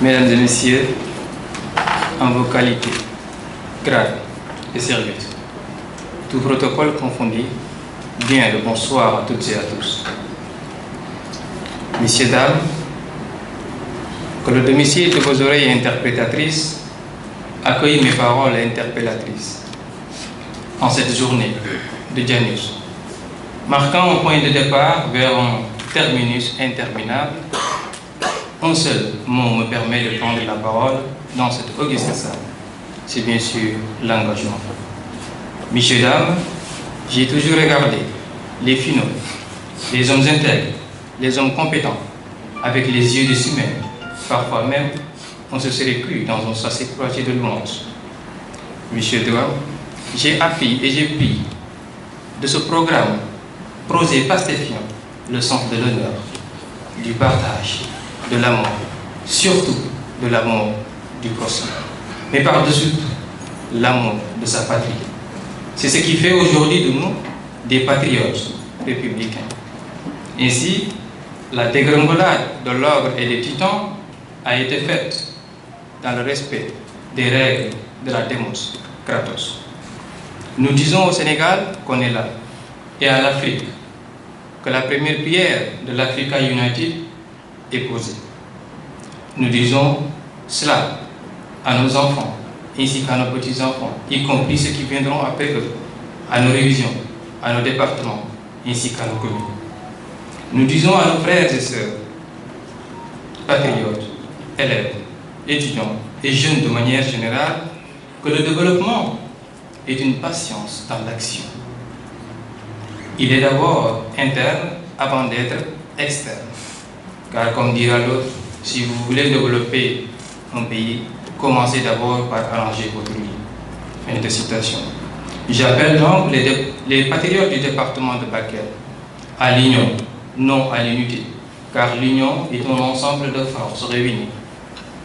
Mesdames et Messieurs, en vos qualités, grades et services, tout protocole confondu, bien le bonsoir à toutes et à tous. Messieurs, dames, que le domicile de vos oreilles interprétatrices accueille mes paroles interpellatrices en cette journée de Janus, marquant un point de départ vers un terminus interminable. Un seul mot me permet de prendre la parole dans cette auguste salle. C'est bien sûr l'engagement. Messieurs, dames, j'ai toujours regardé les finaux, les hommes intègres, les hommes compétents, avec les yeux des humains. Parfois même, on se serait cru dans un sacré projet de louange. Messieurs, dames, j'ai appris et j'ai pris de ce programme prosé pastéfiant le sens de l'honneur, du partage, de l'amour, surtout de l'amour du prochain, mais par-dessus tout, l'amour de sa patrie. C'est ce qui fait aujourd'hui de nous des patriotes républicains. Ainsi, la dégringolade de l'ogre et des titans a été faite dans le respect des règles de la démos Kratos. Nous disons au Sénégal qu'on est là, et à l'Afrique, que la première pierre de l'Africa United est posée. Nous disons cela à nos enfants, ainsi qu'à nos petits-enfants, y compris ceux qui viendront après eux, à nos révisions, à nos départements, ainsi qu'à nos communes. Nous disons à nos frères et sœurs, patriotes, élèves, étudiants et jeunes de manière générale, que le développement est une patience dans l'action. Il est d'abord interne avant d'être externe. Car comme dira l'autre, si vous voulez développer un pays, commencez d'abord par arranger votre vie. Fin de citation. J'appelle donc les patriotes du département de Bakel à l'union, non à l'unité, car l'union est un ensemble de forces réunies,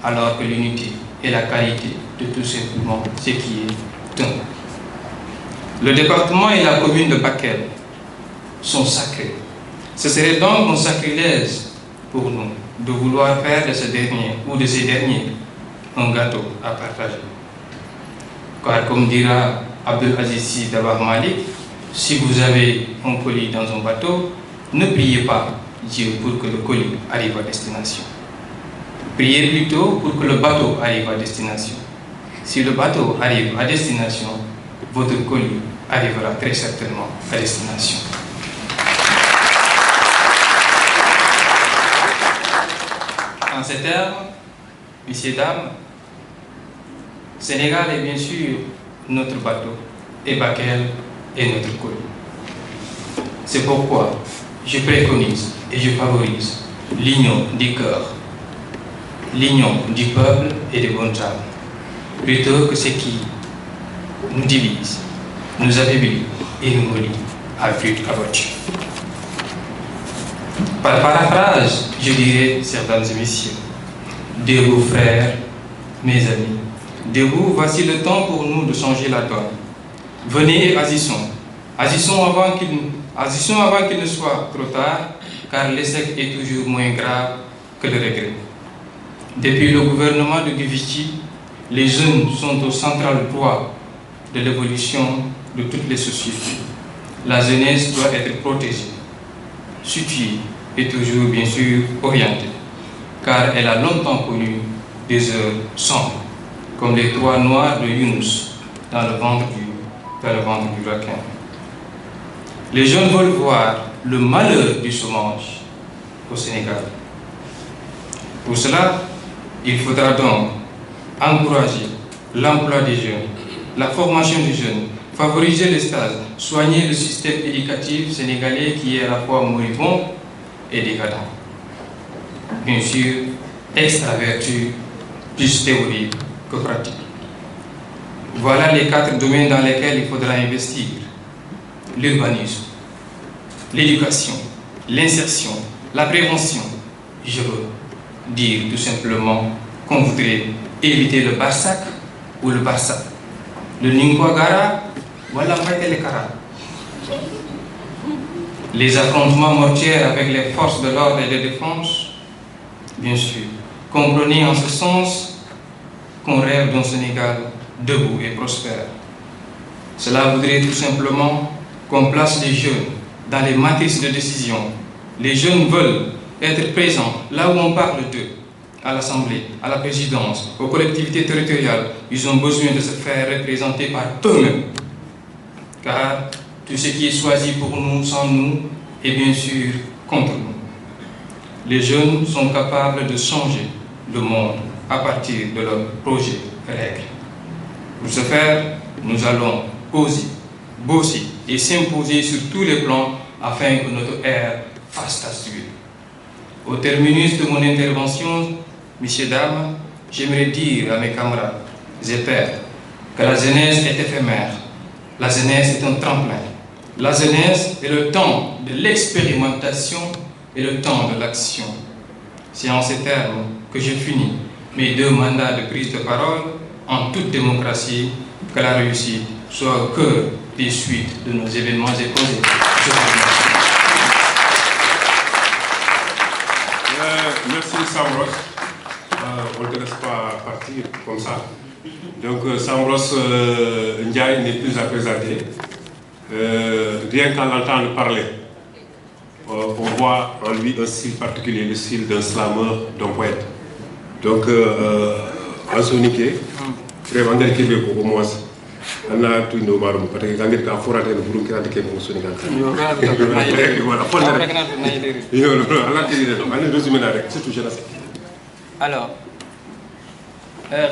alors que l'unité est la qualité de tout simplement ce qui est un. Le département et la commune de Bakel sont sacrés. Ce serait donc un sacrilège pour nous de vouloir faire de ce dernier ou de ces derniers un gâteau à partager. Car comme dira Abdul Aziz Sy Dabakh Malik, si vous avez un colis dans un bateau, ne priez pas Dieu pour que le colis arrive à destination. Priez plutôt pour que le bateau arrive à destination. Si le bateau arrive à destination, votre colis arrivera très certainement à destination. En ces termes, messieurs, dames, Sénégal est bien sûr notre bateau et Bakel est notre colis. C'est pourquoi je préconise et je favorise l'union des cœurs, l'union du peuple et des bonnes âmes, plutôt que ce qui nous divise, nous affaiblit et nous relie à but abattu. Par paraphrase, je dirais, chers dames et messieurs, debout frères, mes amis, debout, voici le temps pour nous de changer la donne. Venez et agissons. Agissons avant qu'il ne soit trop tard, car l'échec est toujours moins grave que le regret. Depuis le gouvernement de Guy-Vichy, les jeunes sont au central point de l'évolution de toutes les sociétés. La jeunesse doit être protégée, située et toujours bien sûr orientée, car elle a longtemps connu des heures sombres, comme les trois noirs de Yunus dans le ventre du requin. Les jeunes veulent voir le malheur du chômage au Sénégal. Pour cela, il faudra donc encourager l'emploi des jeunes, la formation des jeunes, favoriser les stages, soigner le système éducatif sénégalais qui est à la fois moribond et décadent. Bien sûr, extraverti, plus théorique que pratique. Voilà les 4 domaines dans lesquels il faudra investir. L'urbanisme, l'éducation, l'insertion, la prévention. Je veux dire tout simplement qu'on voudrait éviter le Barsac ou le Barsac, le Ninkwagara ou la Maïtelekara. Les affrontements mortiers avec les forces de l'ordre et de défense, bien sûr, Comprenez en ce sens qu'on rêve d'un Sénégal debout et prospère. Cela voudrait tout simplement qu'on place les jeunes dans les matrices de décision. Les jeunes veulent être présents là où on parle d'eux, à l'Assemblée, à la présidence, aux collectivités territoriales. Ils ont besoin de se faire représenter par eux-mêmes. Car tout ce qui est choisi pour nous, sans nous, est bien sûr contre nous. Les jeunes sont capables de changer le monde à partir de leurs projets et règles. Pour ce faire, nous allons oser, bosser et s'imposer sur tous les plans afin que notre ère fasse ta suite. Au terminus de mon intervention, messieurs, dames, j'aimerais dire à mes camarades et pères que la jeunesse est éphémère. La jeunesse est un tremplin. La jeunesse est le temps de l'expérimentation et le temps de l'action. C'est en ces termes que je finis mes 2 mandats de prise de parole en toute démocratie, que la réussite soit au cœur des suites de nos événements et projets. Je vous remercie. Merci Sambros. On ne te laisse pas partir comme ça. Donc Sambros Ndiaye n'est plus à présenter. Rien qu'en l'entendre parler, on voit en lui un style particulier, le style d'un slameur, d'un poète. Donc en sonique, vraiment des Québécois au moins. On a tout nos marmes parce que quand on a foraté le bourreau qui a été mon sonique. Alors,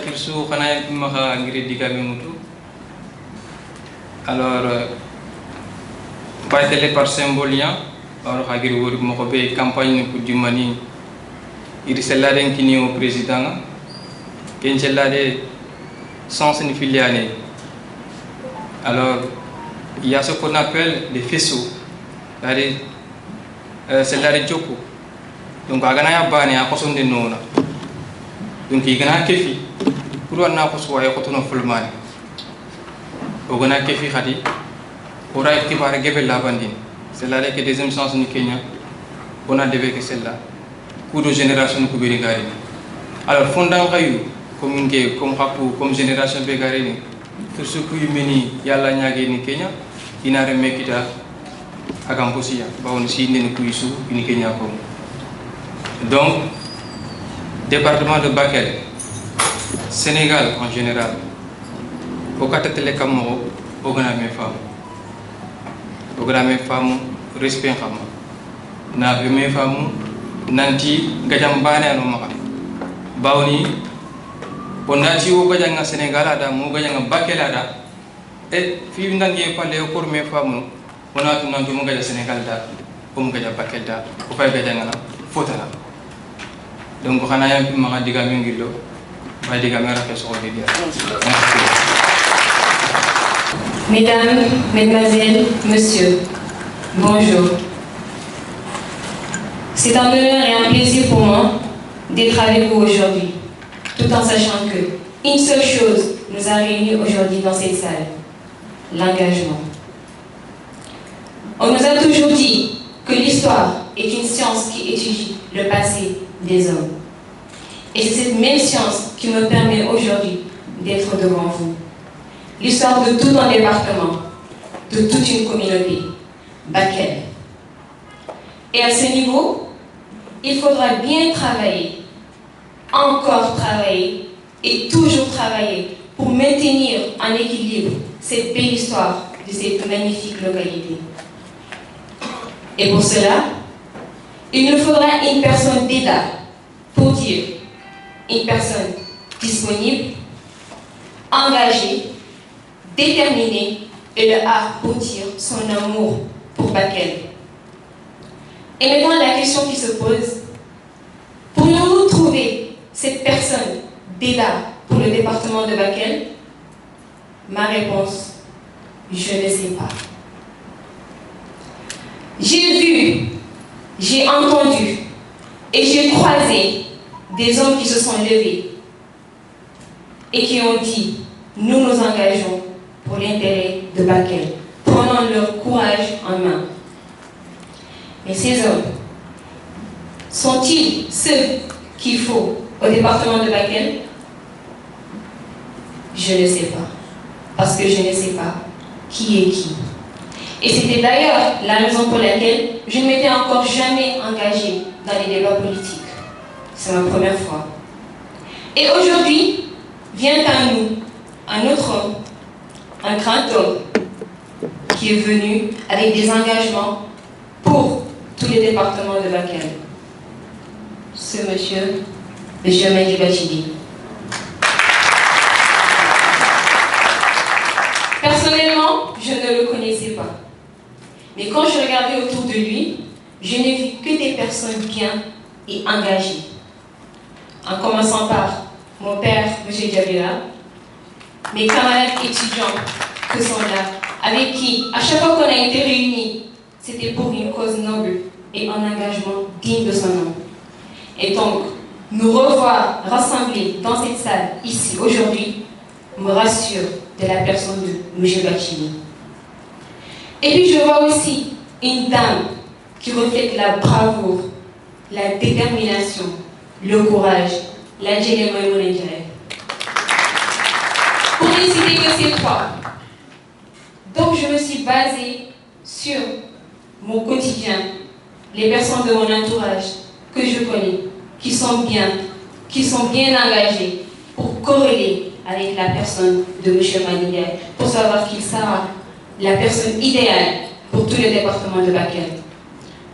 Khirsu xana maxa ngir digame mutu. Alors, pas par symbolien, alors hagir wori moko be campagne pour du mani. Il s'est là d'un kini au président, qui est là de sens ni filiale. Alors, il y a ce qu'on appelle les faisceaux. C'est là de Djoko. Donc, à Gana Bani, à Koson de Nona. Donc, il y a un kefi. Pour un an, il y a un coton of Fulman. Au Gana kefi Hadi, pour être qui va regarder la bandine. C'est là que deuxième sens du Kenya. On a développé celle-là. Coup de génération de Koubirigari. Alors, fondant Rayou, comme génération Bégarini, pour ceux qui meni Yalla Nyage ni Kenya, il n'a rien Mekita à Gamposia, on s'y n'est Kuisu, ni Kenya. Donc, département de Bakel, Sénégal en général, au Katatele Kamoro, au Gramé Femme, respect Femme. N'a vu mes femmes, Nanti, Gajambane à Nomaka. Baoni, on a dit au Gajanga Sénégal, à Mougayanga Bakelada, et Fibindan Yepale pour mes femmes, on a tout dans le Sénégal, pour Gaja Bakelda, pour faire Gajanga, Fotana. Donc, on a un peu de digamingilo, pas de caméra qui sont dédiées. Mesdames, Mesdemoiselles, Messieurs, bonjour. C'est un honneur et un plaisir pour moi d'être avec vous aujourd'hui, tout en sachant que une seule chose nous a réunis aujourd'hui dans cette salle, l'engagement. On nous a toujours dit que l'histoire est une science qui étudie le passé des hommes. Et c'est cette même science qui me permet aujourd'hui d'être devant vous. L'histoire de tout un département, de toute une communauté, Bakel. Et à ce niveau, il faudra bien travailler, encore travailler et toujours travailler pour maintenir en équilibre cette belle histoire de cette magnifique localité. Et pour cela, il nous faudra une personne d'État, pour dire une personne disponible, engagée, déterminée et le art pour dire son amour pour Bakel. Et maintenant, la question qui se pose, pourrions-nous trouver cette personne d'État pour le département de Bakel? Ma réponse, je ne sais pas. J'ai vu, j'ai entendu et j'ai croisé des hommes qui se sont levés et qui ont dit, nous nous engageons pour l'intérêt de Bakel, prenant leur courage en main. Mais ces hommes sont-ils ceux qu'il faut au département de Bakel? Je ne sais pas. Parce que je ne sais pas qui est qui. Et c'était d'ailleurs la raison pour laquelle je ne m'étais encore jamais engagée dans les débats politiques. C'est ma première fois. Et aujourd'hui, vient à nous un autre homme, un grand homme, qui est venu avec des engagements pour tous les départements de Bakel. Ce monsieur, M. Madi Bachili. Personnellement, je ne le connaissais pas. Mais quand je regardais autour de lui, je n'ai vu que des personnes bien et engagées. En commençant par mon père, M. Diabira, mes camarades étudiants qui sont là, avec qui, à chaque fois qu'on a été réunis, c'était pour une cause noble et un engagement digne de son nom. Et donc, nous revoir rassemblés dans cette salle, ici, aujourd'hui, me rassure de la personne de M. Bachili. Et puis je vois aussi une dame qui reflète la bravoure, la détermination, le courage, la Djéléma et Mounendjare. Pour ne citer que ces trois. Donc je me suis basée sur mon quotidien, les personnes de mon entourage que je connais, qui sont bien engagées pour corréler avec la personne de M. Manigay, pour savoir qu'il sera la personne idéale pour tous les départements de Bakel.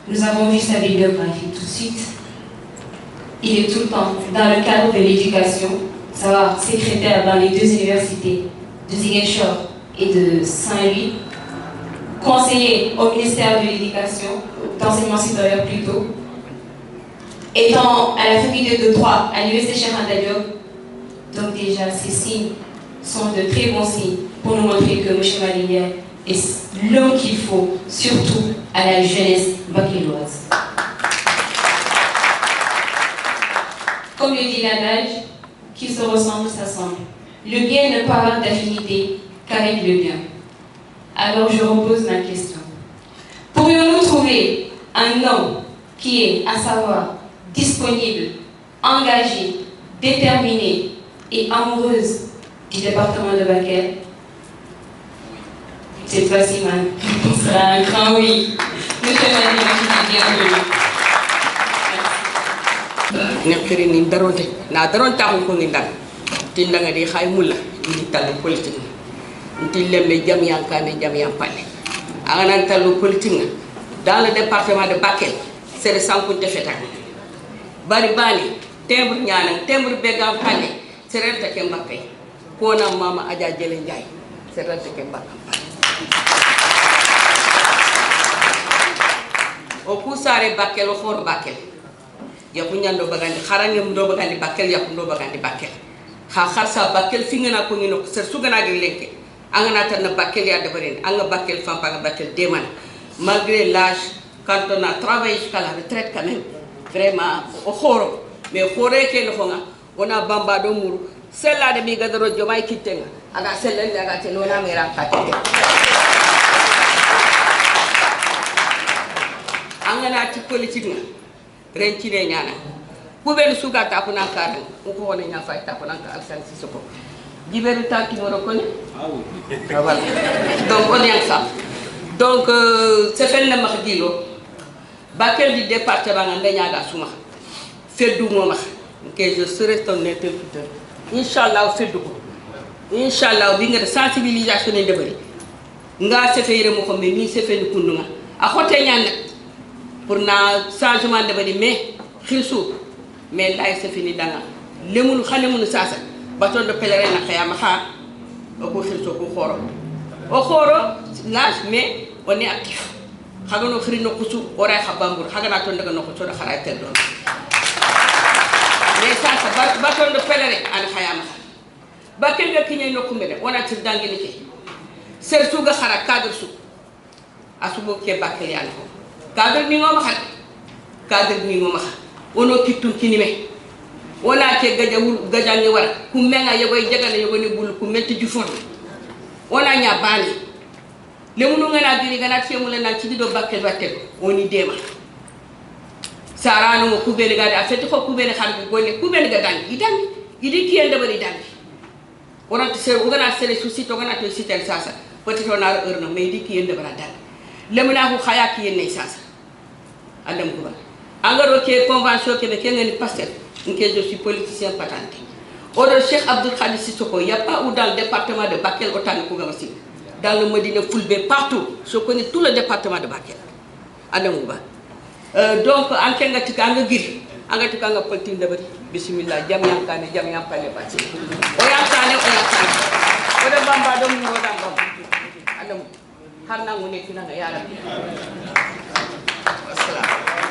Nous avons vu sa bibliographie tout de suite. Il est tout le temps dans le cadre de l'éducation, savoir secrétaire dans les deux universités de Ziguinchor et de Saint-Louis, conseiller au ministère de l'Éducation, d'enseignement supérieur plutôt, étant à la faculté de droit à l'université Cheikh Anta Diop. Donc déjà, ces signes sont de très bons signes pour nous montrer que M. Manigay est l'homme qu'il faut, surtout à la jeunesse bakeloise. Comme le dit l'adage, qui se ressemble s'assemble. Le bien ne peut avoir d'affinité qu'avec le bien. Alors je repose ma question. Pourrions-nous trouver un homme qui est, à savoir, disponible, engagé, déterminé et amoureuse du département de Bakel? Cette fois-ci, ma réponse sera un grand oui. Monsieur Madi, bienvenue. Nekiri ni daronte na daron taxu ko ngi ndang tinda nga di xay mulla di talu politique nti lemme jam yankane jam yampale angana talu politique dans le département de Bakel c'est le sankunte fetak bari bani tembre ñanan tembre begam pale c'est renta ke mbappé ko na mama adja jele ndjay c'est renta ke mbakam pale o kusare Bakel o khor Bakel yaku ñando bagandi xarangem do bagandi Bakel yaku do bagandi Bakel xa xarsa Bakel fi ngana ko ngino ser sugana gi lenke angana tan Bakel ya debarene anga Bakel fampa nga Bakel deman malgré l'âge quand on a travaillé jusqu'à la retraite quand même vraiment o xoro mais xore ke no nga ona bamba do muru sella de mi gadaro jomay kittenga aga sellen daga te nona mera katete angana ti politique nga rencine ñana kubel suga tapuna karan ko wona nya fay tapuna ka alsan sisoko jiberu tanki moro koni voilà donc on est ça donc c'est fait le margilo Bakel du département nga ñaga suma feddu moma que je serai ton interlocuteur inshallah feddu ko inshallah bi nga sensibilisation ne debari nga se feyre mo ko me mi se fe ni kundunga a xote ñaan pour na changement de bari mais xilsu mais lay se fini danga lemul xale mun sasa baton de pèlerin na xiyama xa ko xilsu ko xoro o xoro l'âge mais on est actif xagano xiri no kusu ora xabambur xagana ton daga no ko da xara tel don mais sasa baton de pèlerin an xiyama Bakel ga kiñe no kumbele ona ci dangini ke ser su ga xara cadre su asubo ke Bakel ya ko cadre ni ngoma xat cadre ni ngoma xat ono kitun kinime wona ke gajangi wara ku menga yogoy jagana yogoni bul ku metti ju fon wona nya bani le munu ngana diri gana temu le nan ci do Bakel watte oni dema sarano mo kubele gade a feti ko kubele xarbi golle kubele ga dangi idangi idi kiyende bari dangi onata se ngana sere su sito ngana to sitel sasa peut-être on a heure no mais idi kiyende bara dangi lemna ko khaya kiyenne sasa adam ko ba angaro ke convention ke be ngeni pasteur que je suis politicien patenté au Cheikh Abdul Khadir Sissoko il y a pas où dans le département de Bakel autant de Kougamasi dans le Médina Fulbe partout je connais tout le département de Bakel adam ko ba donc an kenga tika nga giri anga tika nga politique de bari bismillah jam yankane jam yampale bati o yankane o de bamba do mo da bamba adam xamna mu nekk na nga yaram wassalam